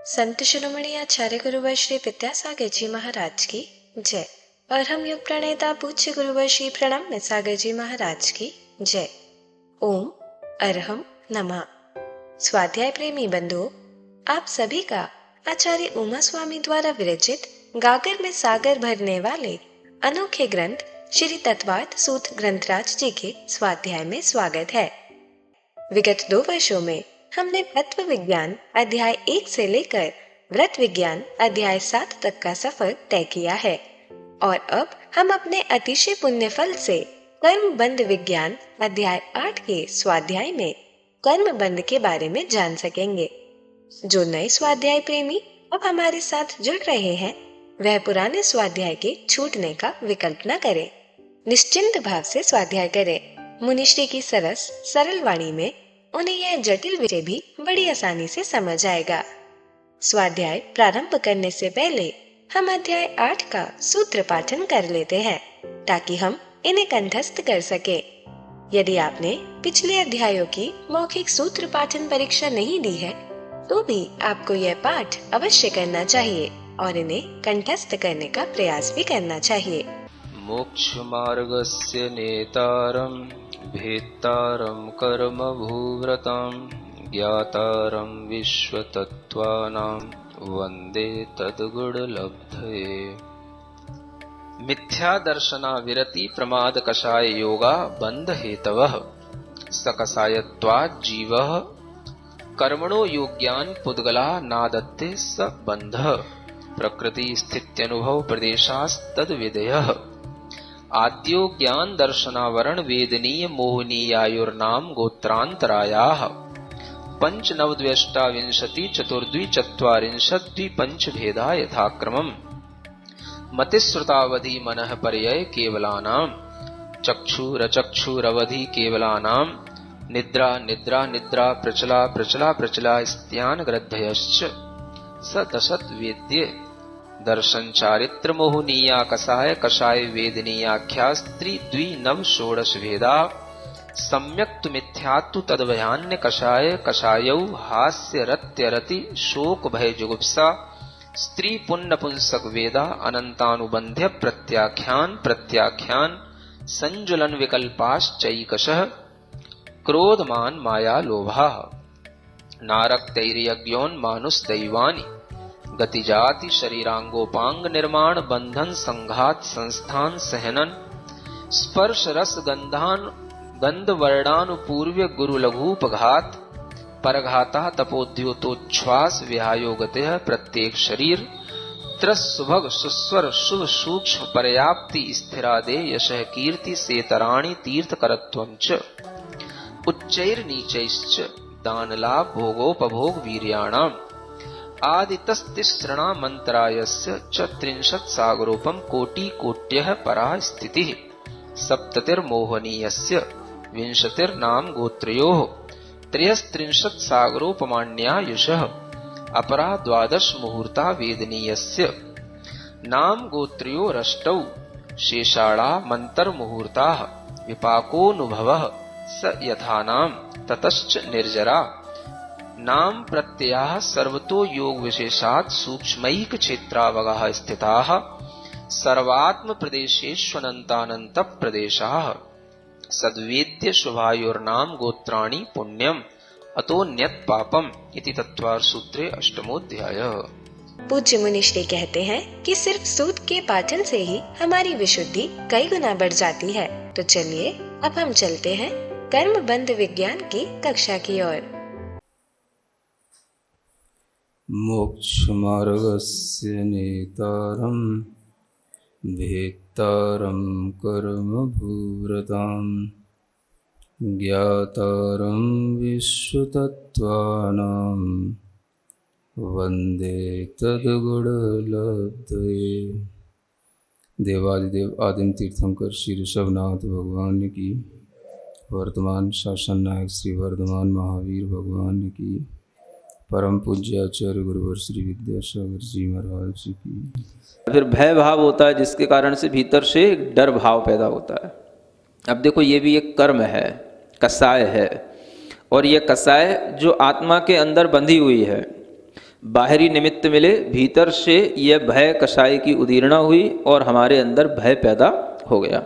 संत शिरोमणि आचार्य गुरुवर श्री विद्यासागर जी महाराज की जय। और हम युग प्रणेता पूज्य गुरुवर श्री प्रणम्य सागर जी महाराज की जय। ओम अरहम नमः। स्वाध्याय प्रेमी बंधुओं, आप सभी का आचार्य उमा स्वामी द्वारा विरचित गागर में सागर भरने वाले अनोखे ग्रंथ श्री तत्वार्थ सूत्र ग्रंथराज जी के स्वाध्याय में स्वागत है। विगत 2 वर्षों में हमने तत्व विज्ञान अध्याय 1 से लेकर व्रत विज्ञान अध्याय 7 तक का सफर तय किया है और अब हम अपने अतिशय पुण्य फल से कर्म बंध विज्ञान अध्याय 8 के स्वाध्याय में कर्म बंध के बारे में जान सकेंगे। जो नए स्वाध्याय प्रेमी अब हमारे साथ जुड़ रहे हैं, वह पुराने स्वाध्याय के छूटने का विकल्प न करें। निश्चिंत भाव से स्वाध्याय करें। मुनिश्री की सरस सरल वाणी में उन्हें यह जटिल विषय भी बड़ी आसानी से समझ आएगा। स्वाध्याय प्रारंभ करने से पहले हम अध्याय 8 का सूत्र पाठन कर लेते हैं ताकि हम इन्हें कंठस्थ कर सके। यदि आपने पिछले अध्यायों की मौखिक सूत्र पाठन परीक्षा नहीं दी है तो भी आपको यह पाठ अवश्य करना चाहिए और इन्हें कंठस्थ करने का प्रयास भी करना चाहिए। मोक्ष मार्गस्य नेतारं भेत्तारं कर्म भूव्रतां ज्ञातारं विश्वतत्त्वानां वन्दे तद्गुणलब्धये। मिथ्या दर्शना विरति प्रमाद कषाय योगा बंध हेतवः सकषायत्वात् जीवः कर्मणो योग्यान् पुद्गला नादत्ते स बन्धः प्रकृति स्थित्यनुभव प्रदेशास्तद विधेयः आद्यो ज्ञान दर्शनावरण वेदनीय मोहनीयायुर्नाम गोत्रांतरायाः पंच नवद्व्यष्टाविंशति चतुर्द्वि चत्वारिंशत् द्विपंच भेदा यथाक्रमम् मतिश्रुतावधि मनः पर्यय केवलानां चक्षुरचक्षुरवधि केवलानां निद्रा निद्रा निद्रा प्रचला प्रचला प्रचला स्त्यान ग्रद्धयश्च स दशत वेद्य दर्शन चारित्र मोहनीया कषाय कषाय वेदनीयाख्या स्त्री द्वि नव षोडश भेदा सम्यक्तु मिथ्यात्तु तद्भयान्य कषाय कषायौ हास्य रत्यरति शोक भय जुगुप्सा स्त्री पुण्य पुंसक वेदा अनंतानुबंध्य प्रत्याख्यान प्रत्याख्यान संजुलन विकल्पाश्चैकशः क्रोधमान माया लोभा नारक तैर्यज्ञोन्मानुष दैवानि गतिजाति शरीरांगोपांग निर्माण बंधन संघात संस्थान सहनन स्पर्श रस गंधान गंध वर्णानुपूर्व्य गुरु लघुपघात परघाता तपोद्योतोच्छ्वास विहायोगतः प्रत्येक शरीर त्रस सुभग सुस्वर शुभ सूक्ष्म पर्याप्ति स्थिरादे यशः कीर्ति सेतराणि तीर्थकरत्वं च उच्चैर नीचैश्च दानलाभ भोगोपभोग वीर्याणाम् आदितस्तिसृणा मंत्रायस्य च 30 सागरोपम कोटि कोट्यः परा स्थितिः सप्ततिर्मोहनीयस्य 20 नाम गोत्रयोः 33 सागरोपमान्यायुषः अपरा 12 मुहूर्ता वेदनीयस्य नाम गोत्रयोरष्टौ शेषाणा मंतर्मुहूर्ताः विपाकोनुभवः स यथानाम ततश्च निर्जरा नाम प्रत्ययाः सर्वतो योग विशेषात् सूक्ष्मैक क्षेत्रावगाः स्थिताः सर्वात्म प्रदेशेष्वनन्तानन्त प्रदेशाः सद्वेद्य शुभायोर्नाम गोत्राणि पुण्यम अतोन्यत पापम इति तत्वार्थ सूत्रे अष्टमोऽध्यायः। पूज्य मुनिश्री कहते हैं कि सिर्फ सूत्र के पाठन से ही हमारी विशुद्धि कई गुना बढ़ जाती है। तो चलिए अब हम चलते हैं कर्म बंध विज्ञान की कक्षा की ओर। मोक्ष मार्गस्य नेतारं भेत्तारं कर्म भूव्रतां ज्ञातारं विश्वतत्त्वानां वन्दे तद्गुणलब्धये। देवादिदेव आदिम तीर्थंकर श्री ऋषभनाथ भगवान की, वर्तमान शासन नायक श्री वर्धमान महावीर भगवान की, परम पूज्य आचार्य गुरुवर श्री विद्यासागर जी महाराज जी की। फिर भय भाव होता है जिसके कारण से भीतर से डर भाव पैदा होता है। अब देखो, ये भी एक कर्म है, कसाय है, और ये कसाय जो आत्मा के अंदर बंधी हुई है, बाहरी निमित्त मिले, भीतर से यह भय कषाय की उदीर्णा हुई और हमारे अंदर भय पैदा हो गया।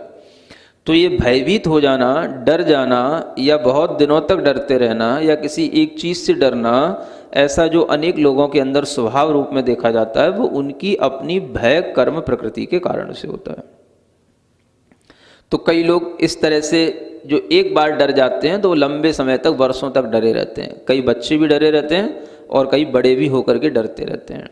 तो ये भयभीत हो जाना, डर जाना, या बहुत दिनों तक डरते रहना, या किसी एक चीज़ से डरना, ऐसा जो अनेक लोगों के अंदर स्वभाव रूप में देखा जाता है, वो उनकी अपनी भय कर्म प्रकृति के कारण से होता है। तो कई लोग इस तरह से जो एक बार डर जाते हैं तो वो लंबे समय तक, वर्षों तक डरे रहते हैं। कई बच्चे भी डरे रहते हैं और कई बड़े भी होकर के डरते रहते हैं।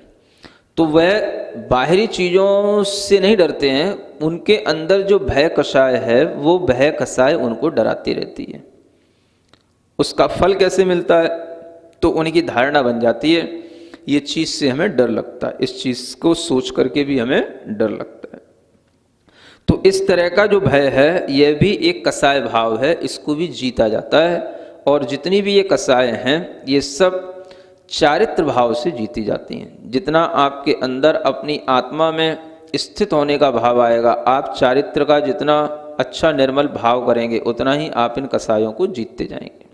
तो वह बाहरी चीज़ों से नहीं डरते हैं, उनके अंदर जो भय कषाय है वो भय कषाय उनको डराती रहती है। उसका फल कैसे मिलता है? तो उनकी धारणा बन जाती है, ये चीज़ से हमें डर लगता है, इस चीज़ को सोच करके भी हमें डर लगता है। तो इस तरह का जो भय है यह भी एक कषाय भाव है, इसको भी जीता जाता है। और जितनी भी ये कषाय हैं ये सब चारित्र भाव से जीती जाती हैं। जितना आपके अंदर अपनी आत्मा में स्थित होने का भाव आएगा, आप चारित्र का जितना अच्छा निर्मल भाव करेंगे, उतना ही आप इन कषायों को जीतते जाएंगे।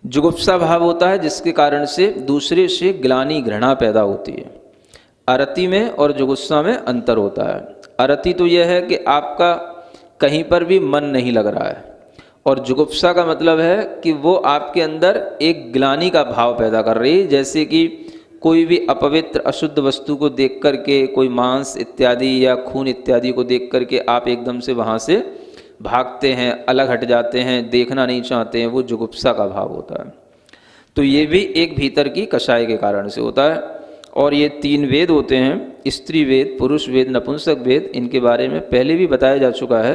जुगुप्सा भाव होता है जिसके कारण से दूसरे से ग्लानि घृणा पैदा होती है। अरति में और जुगुप्सा में अंतर होता है। अरति तो यह है कि आपका कहीं पर भी मन नहीं लग रहा है, और जुगुप्सा का मतलब है कि वो आपके अंदर एक ग्लानि का भाव पैदा कर रही है। जैसे कि कोई भी अपवित्र अशुद्ध वस्तु को देख करके, कोई मांस इत्यादि या खून इत्यादि को देख करके आप एकदम से वहाँ से भागते हैं, अलग हट जाते हैं, देखना नहीं चाहते हैं, वो जुगुप्सा का भाव होता है। तो ये भी एक भीतर की कषाय के कारण से होता है। और ये 3 वेद होते हैं, स्त्री वेद, पुरुष वेद, नपुंसक वेद। इनके बारे में पहले भी बताया जा चुका है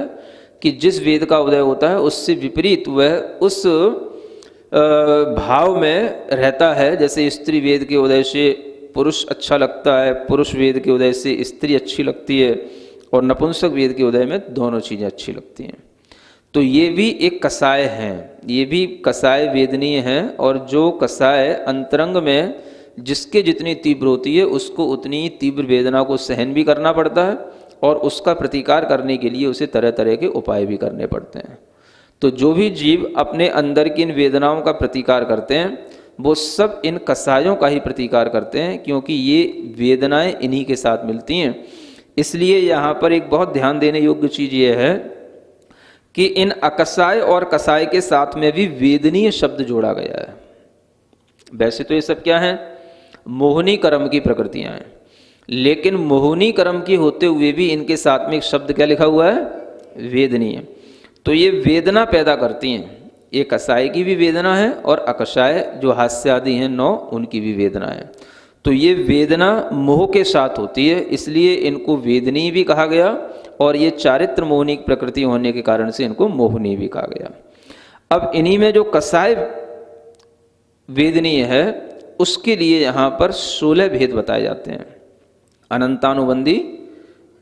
कि जिस वेद का उदय होता है उससे विपरीत वह उस भाव में रहता है। जैसे स्त्री वेद के उदय से पुरुष अच्छा लगता है, पुरुष वेद के उदय से स्त्री अच्छी लगती है, और नपुंसक वेद के उदय में दोनों चीज़ें अच्छी लगती हैं। तो ये भी एक कषाय हैं, ये भी कषाय वेदनीय हैं। और जो कषाय अंतरंग में जिसके जितनी तीव्र होती है उसको उतनी तीव्र वेदना को सहन भी करना पड़ता है, और उसका प्रतिकार करने के लिए उसे तरह तरह के उपाय भी करने पड़ते हैं। तो जो भी जीव अपने अंदर की इन वेदनाओं का प्रतिकार करते हैं वो सब इन कषायों का ही प्रतिकार करते हैं, क्योंकि ये वेदनाएं इन्हीं के साथ मिलती हैं। इसलिए यहाँ पर एक बहुत ध्यान देने योग्य चीज़ ये है कि इन अकषाय और कषाय के साथ में भी वेदनीय शब्द जोड़ा गया है। वैसे तो ये सब क्या है? मोहनी कर्म की प्रकृतियाँ हैं, लेकिन मोहनी कर्म की होते हुए भी इनके साथ में एक शब्द क्या लिखा हुआ है? वेदनीय। तो ये वेदना पैदा करती हैं। ये कषाय की भी वेदना है और अकषाय जो हास्य आदि हैं 9 उनकी भी वेदना है। तो ये वेदना मोह के साथ होती है, इसलिए इनको वेदनी भी कहा गया, और ये चारित्र मोहनी प्रकृति होने के कारण से इनको मोहनी भी कहा गया। अब इन्हीं में जो कषाय वेदनीय है उसके लिए यहाँ पर 16 भेद बताए जाते हैं। अनंतानुबंधी,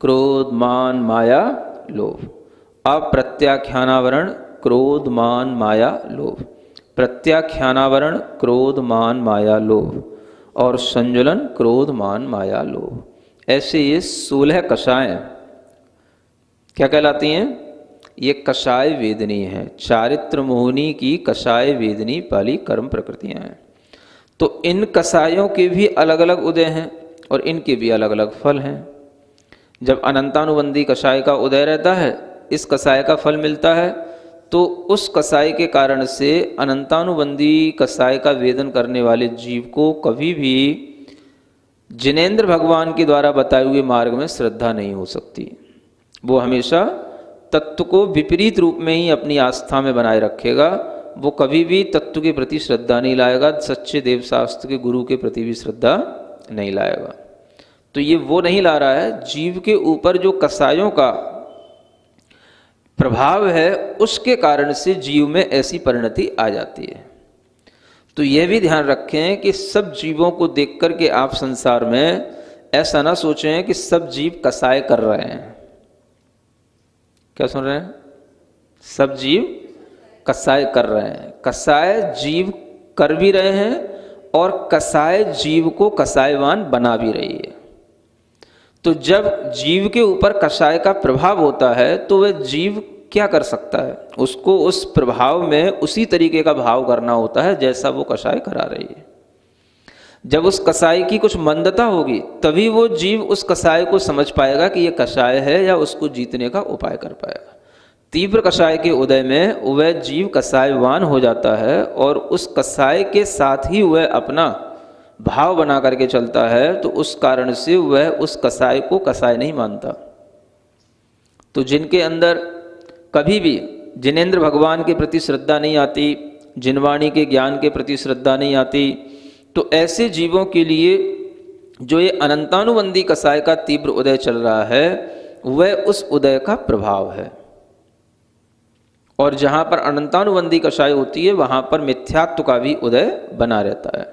क्रोध, मान, माया, लोभ। अप्रत्याख्यानावरण, क्रोध, मान, माया, लोभ। प्रत्याख्यानावरण, क्रोध, मान, माया, लोभ। और संजुलन, क्रोध, मान, माया, लोभ। ऐसे ये 16 कषाय क्या कहलाती हैं? ये कषाय वेदनी है। चारित्र मोहनी की कषाय वेदनी पाली कर्म प्रकृतियां हैं। तो इन कषायों के भी अलग अलग उदय हैं और इनके भी अलग अलग फल हैं। जब अनंतानुबंधी कषाय का उदय रहता है, इस कषाय का फल मिलता है, तो उस कषाय के कारण से अनंतानुबंधी कषाय का वेदन करने वाले जीव को कभी भी जिनेंद्र भगवान के द्वारा बताए हुए मार्ग में श्रद्धा नहीं हो सकती। वो हमेशा तत्व को विपरीत रूप में ही अपनी आस्था में बनाए रखेगा। वो कभी भी तत्व के प्रति श्रद्धा नहीं लाएगा, सच्चे देवशास्त्र के गुरु के प्रति भी श्रद्धा नहीं लाएगा। तो ये वो नहीं ला रहा है, जीव के ऊपर जो कषायों का प्रभाव है उसके कारण से जीव में ऐसी परिणति आ जाती है। तो यह भी ध्यान रखें कि सब जीवों को देख कर के आप संसार में ऐसा ना सोचें कि सब जीव कषाय कर रहे हैं। क्या सुन रहे हैं? सब जीव कषाय कर रहे हैं। कषाय जीव कर भी रहे हैं और कषाय जीव को कषायवान बना भी रही है। तो जब जीव के ऊपर कषाय का प्रभाव होता है तो वह जीव क्या कर सकता है? उसको उस प्रभाव में उसी तरीके का भाव करना होता है जैसा वो कषाय करा रही है। जब उस कसाई की कुछ मंदता होगी तभी वो जीव उस कसाय को समझ पाएगा कि ये कसाय है, या उसको जीतने का उपाय कर पाएगा। तीव्र कसाय के उदय में वह जीव कसायवान हो जाता है और उस कसाय के साथ ही वह अपना भाव बना करके चलता है, तो उस कारण से वह उस कसाय को कसाय नहीं मानता। तो जिनके अंदर कभी भी जिनेंद्र भगवान के प्रति श्रद्धा नहीं आती, जिनवाणी के ज्ञान के प्रति श्रद्धा नहीं आती, तो ऐसे जीवों के लिए जो ये अनंतानुबंधी कसाय का तीव्र उदय चल रहा है वह उस उदय का प्रभाव है। और जहाँ पर अनंतानुबंधी कसाय होती है वहाँ पर मिथ्यात्व का भी उदय बना रहता है।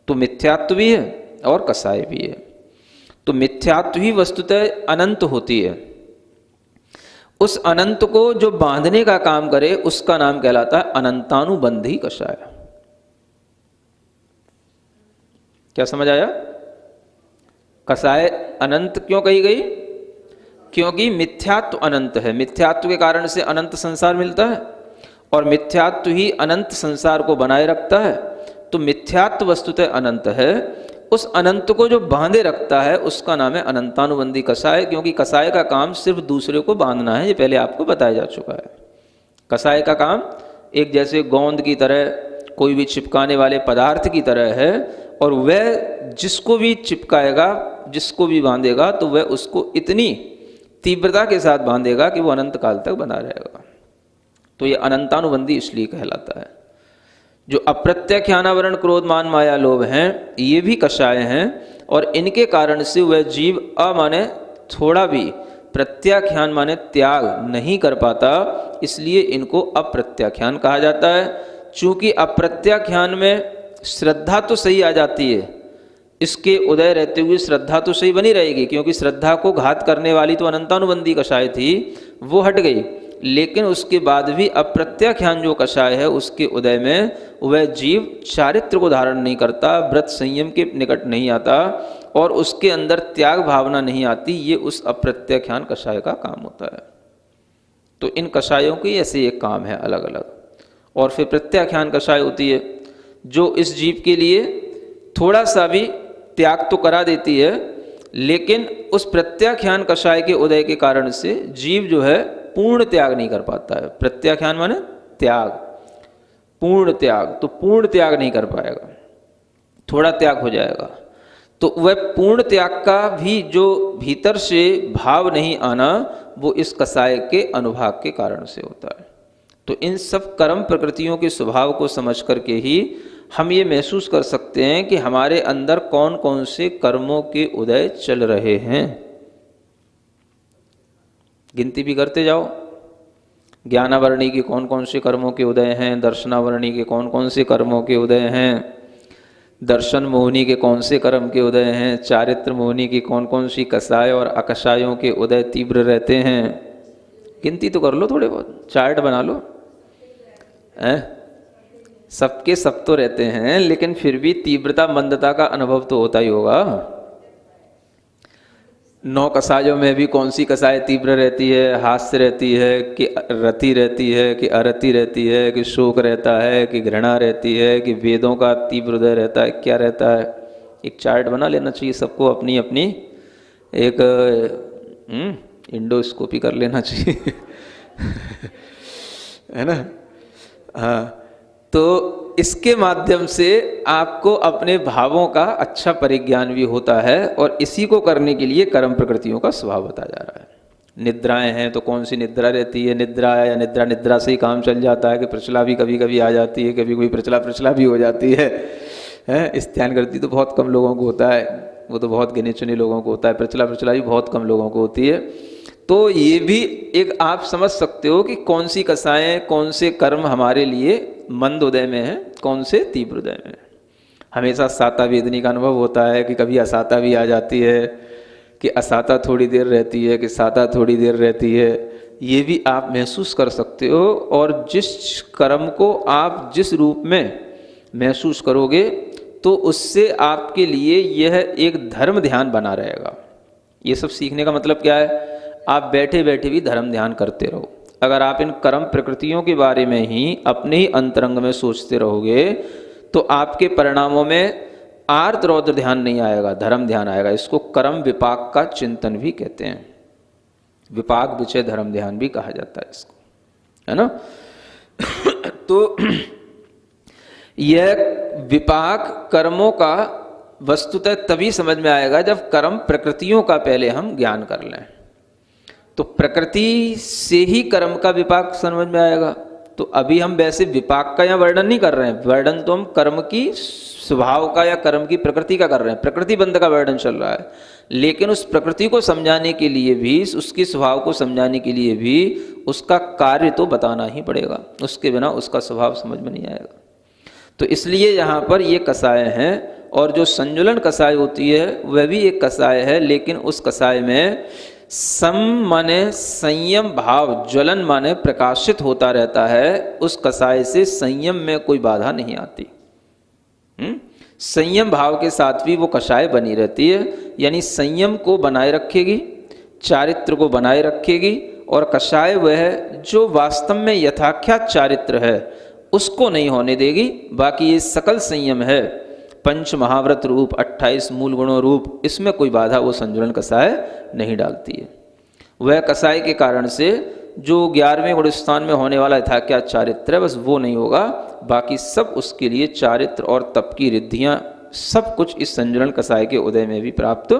तो मिथ्यात्व भी है और कसाय भी है। तो मिथ्यात्व ही वस्तुतः अनंत होती है। उस अनंत को जो बांधने का काम करे उसका नाम कहलाता है अनंतानुबंधी कसाय। क्या समझ आया? कसाय अनंत क्यों कही गई? क्योंकि मिथ्यात्व अनंत है। मिथ्यात्व के कारण से अनंत संसार मिलता है और मिथ्यात्व ही अनंत संसार को बनाए रखता है। तो मिथ्यात्व वस्तुतः अनंत है, उस अनंत को जो बांधे रखता है उसका नाम है अनंतानुबंधी कसाय। क्योंकि कसाय का काम सिर्फ दूसरे को बांधना है, ये पहले आपको बताया जा चुका है। कसाय का काम एक जैसे गोंद की तरह, कोई भी चिपकाने वाले पदार्थ की तरह है, और वह जिसको भी चिपकाएगा, जिसको भी बांधेगा, तो वह उसको इतनी तीव्रता के साथ बांधेगा कि वो अनंत काल तक बना रहेगा। तो ये अनंतानुबंधी इसलिए कहलाता है। जो अप्रत्यख्यानावरण क्रोध मान माया लोभ हैं, ये भी कषाय हैं, और इनके कारण से वह जीव माने थोड़ा भी, प्रत्याख्यान माने त्याग नहीं कर पाता, इसलिए इनको अप्रत्याख्यान कहा जाता है। चूंकि अप्रत्याख्यान में श्रद्धा तो सही आ जाती है, इसके उदय रहते हुए श्रद्धा तो सही बनी रहेगी, क्योंकि श्रद्धा को घात करने वाली तो अनंतानुबंधी कषाय थी, वो हट गई। लेकिन उसके बाद भी अप्रत्याख्यान जो कषाय है उसके उदय में वह जीव चारित्र को धारण नहीं करता, व्रत संयम के निकट नहीं आता, और उसके अंदर त्याग भावना नहीं आती। ये उस अप्रत्याख्यान कषाय का काम होता है। तो इन कषायों के ऐसे एक काम है अलग अलग। और फिर प्रत्याख्यान कषाय होती है जो इस जीव के लिए थोड़ा सा भी त्याग तो करा देती है, लेकिन उस प्रत्याख्यान कषाय के उदय के कारण से जीव जो है पूर्ण त्याग नहीं कर पाता है। प्रत्याख्यान माने त्याग, पूर्ण त्याग, तो पूर्ण त्याग नहीं कर पाएगा, थोड़ा त्याग हो जाएगा। तो वह पूर्ण त्याग का भी जो भीतर से भाव नहीं आना, वो इस कसाय के अनुभाग के कारण से होता है। तो इन सब कर्म प्रकृतियों के स्वभाव को समझ करके ही हम ये महसूस कर सकते हैं कि हमारे अंदर कौन कौन से कर्मों के उदय चल रहे हैं। गिनती भी करते जाओ। ज्ञानावरणी के कौन कौन से कर्मों के उदय हैं, दर्शनावरणी के कौन कौन से कर्मों के उदय हैं, दर्शन मोहिनी के कौन से कर्म के उदय हैं, चारित्र मोहिनी की कौन कौन सी कसाय और अकसायों के उदय तीव्र रहते हैं। गिनती तो कर लो, थोड़े बहुत चार्ट बना लो। सबके सब तो रहते हैं, लेकिन फिर भी तीव्रता मंदता का अनुभव तो होता ही होगा। 9 कसायों में भी कौन सी कसाय तीव्र रहती है, हास्य रहती है कि रति रहती है कि अरति रहती है, कि शोक रहता है कि घृणा रहती है, कि वेदों का तीव्र उदय रहता है, क्या रहता है। एक चार्ट बना लेना चाहिए सबको, अपनी अपनी एक इंडोस्कोपी कर लेना चाहिए है ना। हाँ, तो इसके माध्यम से आपको अपने भावों का अच्छा परिज्ञान भी होता है, और इसी को करने के लिए कर्म प्रकृतियों का स्वभाव बताया जा रहा है। निद्राएं हैं तो कौन सी निद्रा रहती है, निद्रा या निद्रा से ही काम चल जाता है, कि प्रचला भी कभी कभी आ जाती है, कभी कोई प्रचला भी हो जाती है। स्त्यान करती तो बहुत कम लोगों को होता है, वो तो बहुत गिने चुने लोगों को होता है। प्रचला भी बहुत कम लोगों को होती है। तो ये भी एक आप समझ सकते हो कि कौन सी कसाएं, कौन से कर्म हमारे लिए मंद उदय में है, कौन से तीव्र उदय में है। हमेशा साता वेदनी का अनुभव होता है कि कभी असाता भी आ जाती है, कि असाता थोड़ी देर रहती है, कि साता थोड़ी देर रहती है। ये भी आप महसूस कर सकते हो। और जिस कर्म को आप जिस रूप में महसूस करोगे, तो उससे आपके लिए यह एक धर्म ध्यान बना रहेगा। ये सब सीखने का मतलब क्या है? आप बैठे बैठे भी धर्म ध्यान करते रहो। अगर आप इन कर्म प्रकृतियों के बारे में ही अपने ही अंतरंग में सोचते रहोगे, तो आपके परिणामों में आर्त रौद्र ध्यान नहीं आएगा, धर्म ध्यान आएगा। इसको कर्म विपाक का चिंतन भी कहते हैं, विपाक विषय धर्म ध्यान भी कहा जाता है इसको, है ना। तो यह विपाक कर्मों का वस्तुतः तभी समझ में आएगा जब कर्म प्रकृतियों का पहले हम ज्ञान कर लें। तो प्रकृति से ही कर्म का विपाक समझ में आएगा। तो अभी हम वैसे विपाक का यहाँ वर्णन नहीं कर रहे हैं, वर्णन तो हम कर्म की स्वभाव का या कर्म की प्रकृति का कर रहे हैं, प्रकृति बंध का वर्णन चल रहा है। लेकिन उस प्रकृति को समझाने के लिए भी, उसकी स्वभाव को समझाने के लिए भी उसका कार्य तो बताना ही पड़ेगा, उसके बिना उसका स्वभाव समझ में नहीं आएगा। तो इसलिए यहाँ पर ये कषाय हैं, और जो संजुलन कषाय होती है वह भी एक कषाय है, लेकिन उस कषाय में सम माने संयम भाव, ज्वलन माने प्रकाशित होता रहता है। उस कषाय से संयम में कोई बाधा नहीं आती। संयम भाव के साथ भी वो कषाय बनी रहती है, यानी संयम को बनाए रखेगी, चारित्र को बनाए रखेगी, और कषाय वह जो वास्तव में यथाख्यात चारित्र है उसको नहीं होने देगी। बाकी ये सकल संयम है, पंच महाव्रत रूप, 28 मूल गुणों रूप, इसमें कोई बाधा वो संजुलन कषाय नहीं डालती है। वह कषाय के कारण से जो 11वें गुणस्थान में होने वाला था क्या चारित्र है, बस वो नहीं होगा। बाकी सब उसके लिए चारित्र और तप की रिद्धियाँ सब कुछ इस संजुलन कषाय के उदय में भी प्राप्त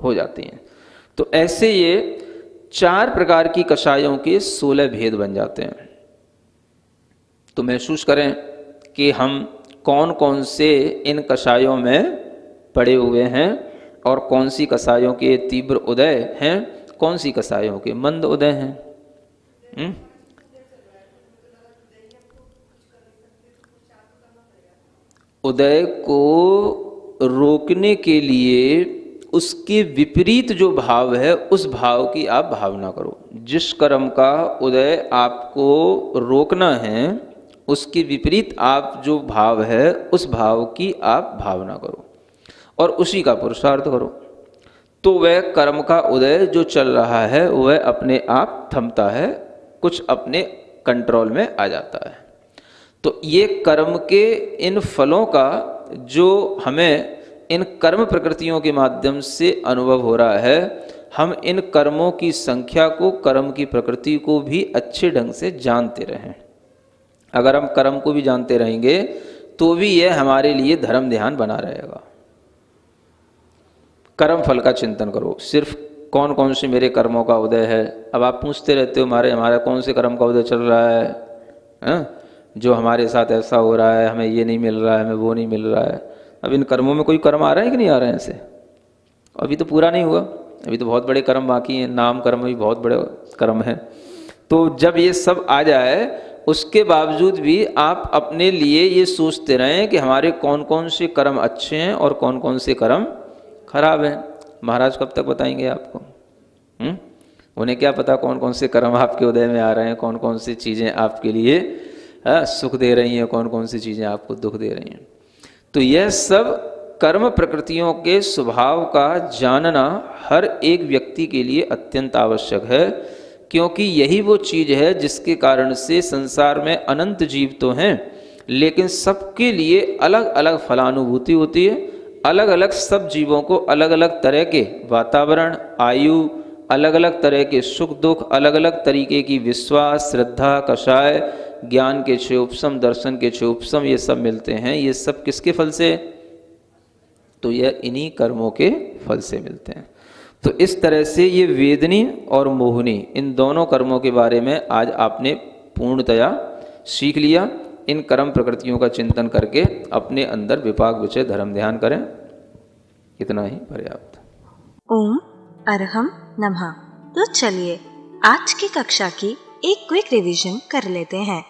हो जाती हैं। तो ऐसे ये 4 प्रकार की कषायों के 16 भेद बन जाते हैं। तो महसूस करें कि हम कौन कौन से इन कषायों में पड़े हुए हैं, और कौन सी कषायों के तीव्र उदय हैं, कौन सी कषायों के मंद उदय हैं। उदय को रोकने के लिए उसके विपरीत जो भाव है उस भाव की आप भावना करो। जिस कर्म का उदय आपको रोकना है उसके विपरीत आप जो भाव है उस भाव की आप भावना करो और उसी का पुरुषार्थ करो। तो वह कर्म का उदय जो चल रहा है वह अपने आप थमता है, कुछ अपने कंट्रोल में आ जाता है। तो ये कर्म के इन फलों का जो हमें इन कर्म प्रकृतियों के माध्यम से अनुभव हो रहा है, हम इन कर्मों की संख्या को, कर्म की प्रकृति को भी अच्छे ढंग से जानते रहें। अगर हम कर्म को भी जानते रहेंगे तो भी यह हमारे लिए धर्म ध्यान बना रहेगा। कर्म फल का चिंतन करो, सिर्फ कौन कौन से मेरे कर्मों का उदय है। अब आप पूछते रहते हो हमारा कौन से कर्म का उदय चल रहा है, जो हमारे साथ ऐसा हो रहा है, हमें ये नहीं मिल रहा है, हमें वो नहीं मिल रहा है। अब इन कर्मों में कोई कर्म आ रहा है कि नहीं आ रहे हैं ऐसे? अभी तो पूरा नहीं हुआ, अभी तो बहुत बड़े कर्म बाकी हैं, नाम कर्म भी बहुत बड़े कर्म हैं। तो जब ये सब आ जाए उसके बावजूद भी आप अपने लिए ये सोचते रहें कि हमारे कौन कौन से कर्म अच्छे हैं और कौन कौन से कर्म खराब हैं। महाराज कब तक बताएंगे आपको? उन्हें क्या पता कौन कौन से कर्म आपके उदय में आ रहे हैं, कौन कौन सी चीज़ें आपके लिए सुख दे रही हैं, कौन कौन सी चीज़ें आपको दुख दे रही हैं। तो यह सब कर्म प्रकृतियों के स्वभाव का जानना हर एक व्यक्ति के लिए अत्यंत आवश्यक है, क्योंकि यही वो चीज़ है जिसके कारण से संसार में अनंत जीव तो हैं, लेकिन सबके लिए अलग अलग फलानुभूति होती है। अलग अलग सब जीवों को अलग अलग तरह के वातावरण, आयु, अलग अलग तरह के सुख दुख, अलग अलग तरीके की विश्वास, श्रद्धा, कषाय, ज्ञान के छह उपसम, दर्शन के छह उपसम, ये सब मिलते हैं। ये सब किसके फल से? तो यह इन्हीं कर्मों के फल से मिलते हैं। तो इस तरह से ये वेदनी और मोहनी, इन दोनों कर्मों के बारे में आज आपने पूर्णतया सीख लिया। इन कर्म प्रकृतियों का चिंतन करके अपने अंदर विपाक विषय धर्म ध्यान करें, इतना ही पर्याप्त। ओम अरहम नमः। तो चलिए आज की कक्षा की एक क्विक रिवीजन कर लेते हैं।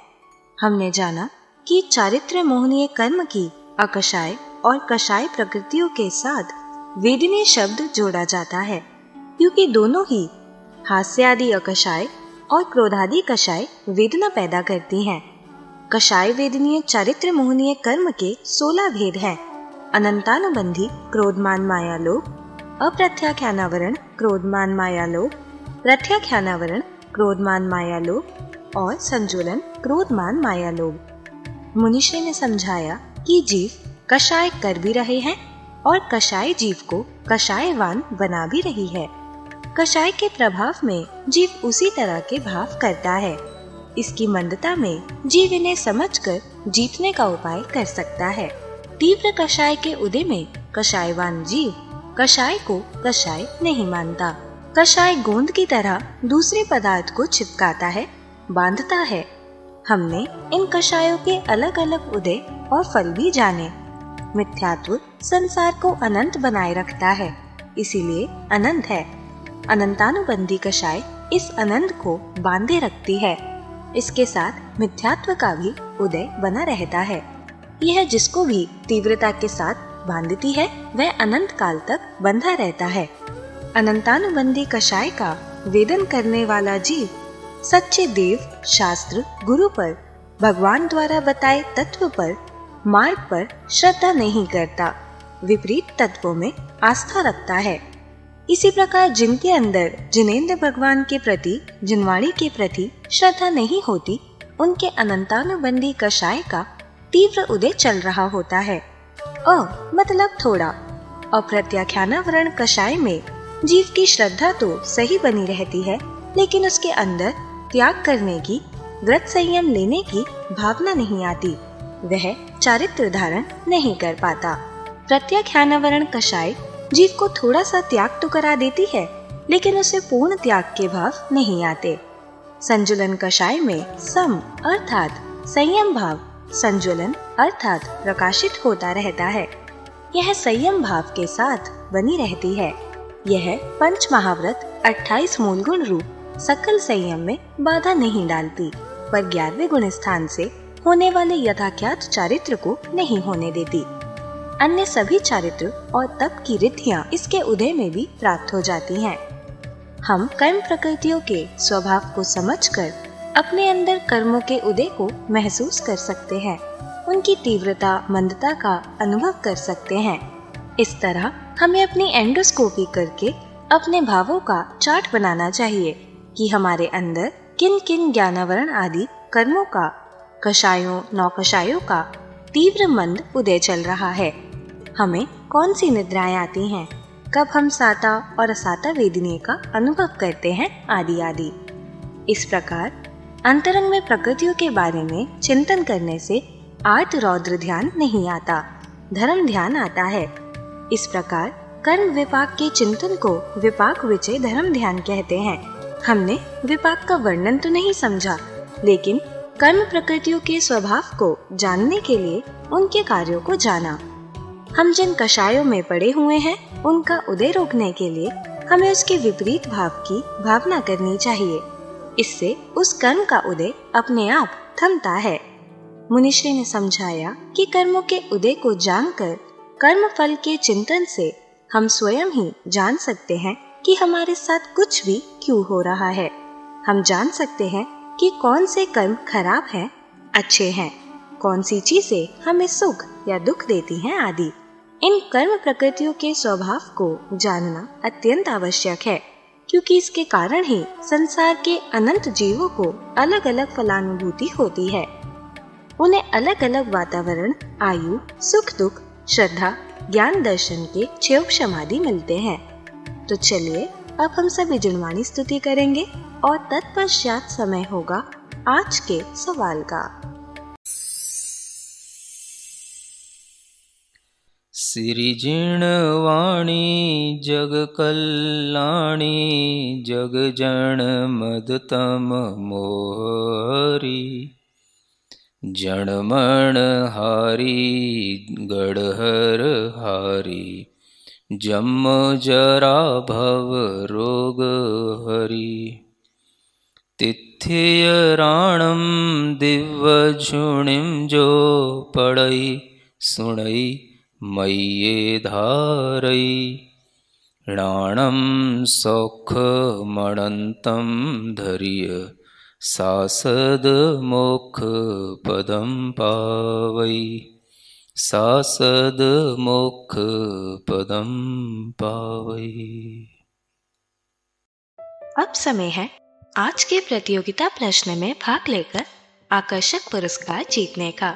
हमने जाना कि चारित्र मोहनीय कर्म की अकषाय और कषाय प्रकृतियों के साथ वेदनीय शब्द जोड़ा जाता है, क्योंकि दोनों ही हास्यादि अकषाय और क्रोधादि कषाय वेदना पैदा करती हैं। कषाय वेदनीय चारित्र मोहनीय कर्म के 16 भेद हैं। अनंतानुबंधी क्रोधमान माया लोभ, अप्रत्याख्यानावरण क्रोधमान माया लोभ, प्रत्याख्यानावरण क्रोधमान माया लोभ और संजुलन क्रोधमान माया लोभ। मुनिश्री ने समझाया कि जीव कषाय कर भी रहे हैं और कषाय जीव को कषायवान बना भी रही है। कषाय के प्रभाव में जीव उसी तरह के भाव करता है। इसकी मंदता में जीव इन्हें समझकर जीतने का उपाय कर सकता है। तीव्र कषाय के उदय में कषायवान जीव कषाय को कषाय नहीं मानता। कषाय गोंद की तरह दूसरे पदार्थ को चिपकाता है, बांधता है। हमने इन कषायों के अलग अलग उदय और फल भी जाने। मिथ्यात्व संसार को अनंत बनाए रखता है, इसीलिए अनंत है। अनंतानुबंधी कषाय इस अनंत को बांधे रखती है। इसके साथ मिथ्यात्व का भी उदय बना रहता है। यह जिसको भी तीव्रता के साथ बांधती है वह अनंत काल तक बंधा रहता है। अनंतानुबंधी कषाय का वेदन करने वाला जीव सच्चे देव, शास्त्र, गुरु पर, भगवान द्वारा बताए तत्व पर, मार्ग पर श्रद्धा नहीं करता, विपरीत तत्वों में आस्था रखता है। इसी प्रकार जिनके अंदर जिनेंद्र भगवान के प्रति, जिनवाणी के प्रति श्रद्धा नहीं होती, उनके अनंतानुबंधी कषाय का तीव्र उदय चल रहा होता है। मतलब थोड़ा। और प्रत्याख्यानावरण कषाय में जीव की श्रद्धा तो सही बनी रहती है, लेकिन उसके अंदर त्याग करने की, व्रत संयम लेने की भावना नहीं आती। वह चारित्र धारण नहीं कर पाता। प्रत्याख्यानावरण कषाय जीव को थोड़ा सा त्याग तो करा देती है, लेकिन उसे पूर्ण त्याग के भाव नहीं आते। संजुलन कषाय में सम अर्थात संयम भाव संजुलन अर्थात प्रकाशित होता रहता है। यह संयम भाव के साथ बनी रहती है। यह पंच महाव्रत 28 मूल गुण रूप सकल संयम में बाधा नहीं डालती, पर 11वें गुण स्थान से होने वाले यथाख्यात चारित्र को नहीं होने देती। अन्य सभी चारित्र और तप की रिद्धियां इसके उदय में भी प्राप्त हो जाती हैं। हम कर्म प्रकृतियों के स्वभाव को समझकर अपने अंदर कर्मों के उदय को महसूस कर सकते हैं, उनकी तीव्रता, मंदता का अनुभव कर सकते हैं। इस तरह हमें अपनी एंडोस्कोपी करके अपने भावों का चार्ट बनाना चाहिए कि हमारे अंदर किन किन ज्ञानावरण आदि कर्मों का, कषायों, नौकषायों का तीव्र मंद उदय चल रहा है। हमें कौन सी निद्राएं आती हैं, कब हम साता और असाता वेदिनी का अनुभव करते हैं, आदि आदि। इस प्रकार अंतरंग में प्रकृतियों के बारे में चिंतन करने से आर्त रौद्र ध्यान नहीं आता, धर्म ध्यान आता है। इस प्रकार कर्म विपाक के चिंतन को विपाक विचय धर्म ध्यान कहते हैं। हमने विपाक का वर्णन तो नहीं समझा, लेकिन कर्म प्रकृतियों के स्वभाव को जानने के लिए उनके कार्यों को जाना। हम जिन कषायों में पड़े हुए हैं, उनका उदय रोकने के लिए हमें उसके विपरीत भाव की भावना करनी चाहिए। इससे उस कर्म का उदय अपने आप थमता है। मुनिश्री ने समझाया कि कर्मों के उदय को जानकर कर्म फल के चिंतन से हम स्वयं ही जान सकते हैं कि हमारे साथ कुछ भी क्यों हो रहा है। हम जान सकते हैं कि कौन से कर्म खराब हैं, अच्छे हैं, कौन सी चीजें हमें सुख या दुख देती हैं आदि। इन कर्म प्रकृतियों के स्वभाव को जानना अत्यंत आवश्यक है, क्योंकि इसके कारण ही संसार के अनंत जीवों को अलग अलग फलानुभूति होती है। उन्हें अलग अलग वातावरण, आयु, सुख दुख, श्रद्धा, ज्ञान दर्शन के क्षयोक्षम आदि मिलते हैं। तो चलिए अब हम सभी जिनवाणी स्तुति करेंगे और तत्पश्चात समय होगा आज के सवाल का। श्री जिणवाणी जग कल्याणी जग जन मदतम मोहरी जणमण हारी गढ़हर हारी जम जरा भव रोग हरि तिथ्य राणम दिव्य झुणिम जो पड़ई सुणई मय्ये धारई राणम सौख मणंतम धैर्य सासद मोक्ष पदम पावई सासद मोक्ष पदम पावई। अब समय है आज के प्रतियोगिता प्रश्न में भाग लेकर आकर्षक पुरस्कार जीतने का।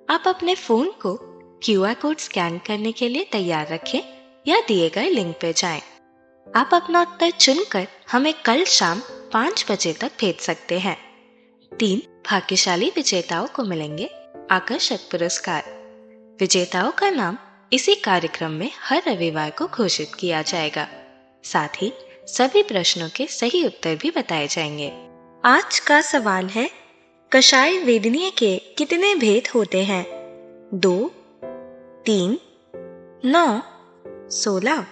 आप अपने फोन को QR कोड स्कैन करने के लिए तैयार रखें या दिए गए लिंक पे जाएं। आप अपना उत्तर चुनकर हमें कल शाम 5 बजे तक भेज सकते हैं। 3 भाग्यशाली विजेताओं को मिलेंगे आकर्षक पुरस्कार। विजेताओं का नाम इसी कार्यक्रम में हर रविवार को घोषित किया जाएगा। साथ ही सभी प्रश्नों के सही उत्तर भी बताए जाएंगे। आज का सवाल है, कषाय वेदनीय के कितने भेद होते हैं? 2, 3, 9, 16।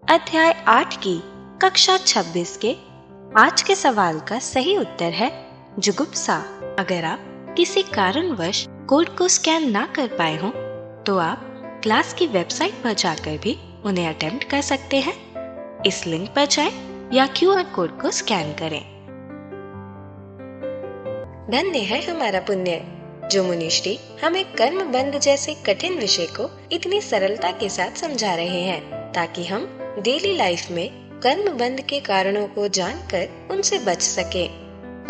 अध्याय 8 की कक्षा 26 के आज के सवाल का सही उत्तर है जुगुप्सा। अगर आप किसी कारणवश कोड को स्कैन ना कर पाए हों तो आप क्लास की वेबसाइट पर जाकर भी उन्हें अटेम्प्ट कर सकते हैं। इस लिंक पर जाएं या QR कोड को स्कैन करें। धन्य है हमारा पुण्य जो मुनिश्री हमें कर्म बंध जैसे कठिन विषय को इतनी सरलता के साथ समझा रहे हैं, ताकि हम डेली लाइफ में कर्म बंध के कारणों को जानकर उनसे बच सके।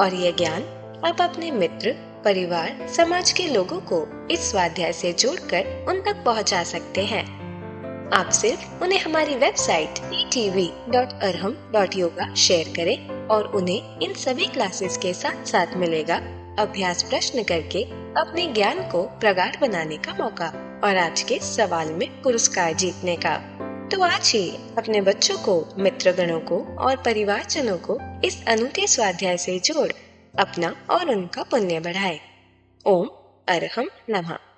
और यह ज्ञान आप अपने मित्र, परिवार, समाज के लोगों को इस स्वाध्याय से जोड़कर उन तक पहुंचा सकते हैं। आप सिर्फ उन्हें हमारी वेबसाइट etv.arham.yoga शेयर करें और उन्हें इन सभी क्लासेस के साथ साथ मिलेगा अभ्यास प्रश्न करके अपने ज्ञान को प्रगाढ़ बनाने का मौका और आज के सवाल में पुरस्कार जीतने का। तो आज ही अपने बच्चों को, मित्रगणों को और परिवारजनों को इस अनूठे स्वाध्याय से जोड़ अपना और उनका पुण्य बढ़ाए। ओम अरहम नमः।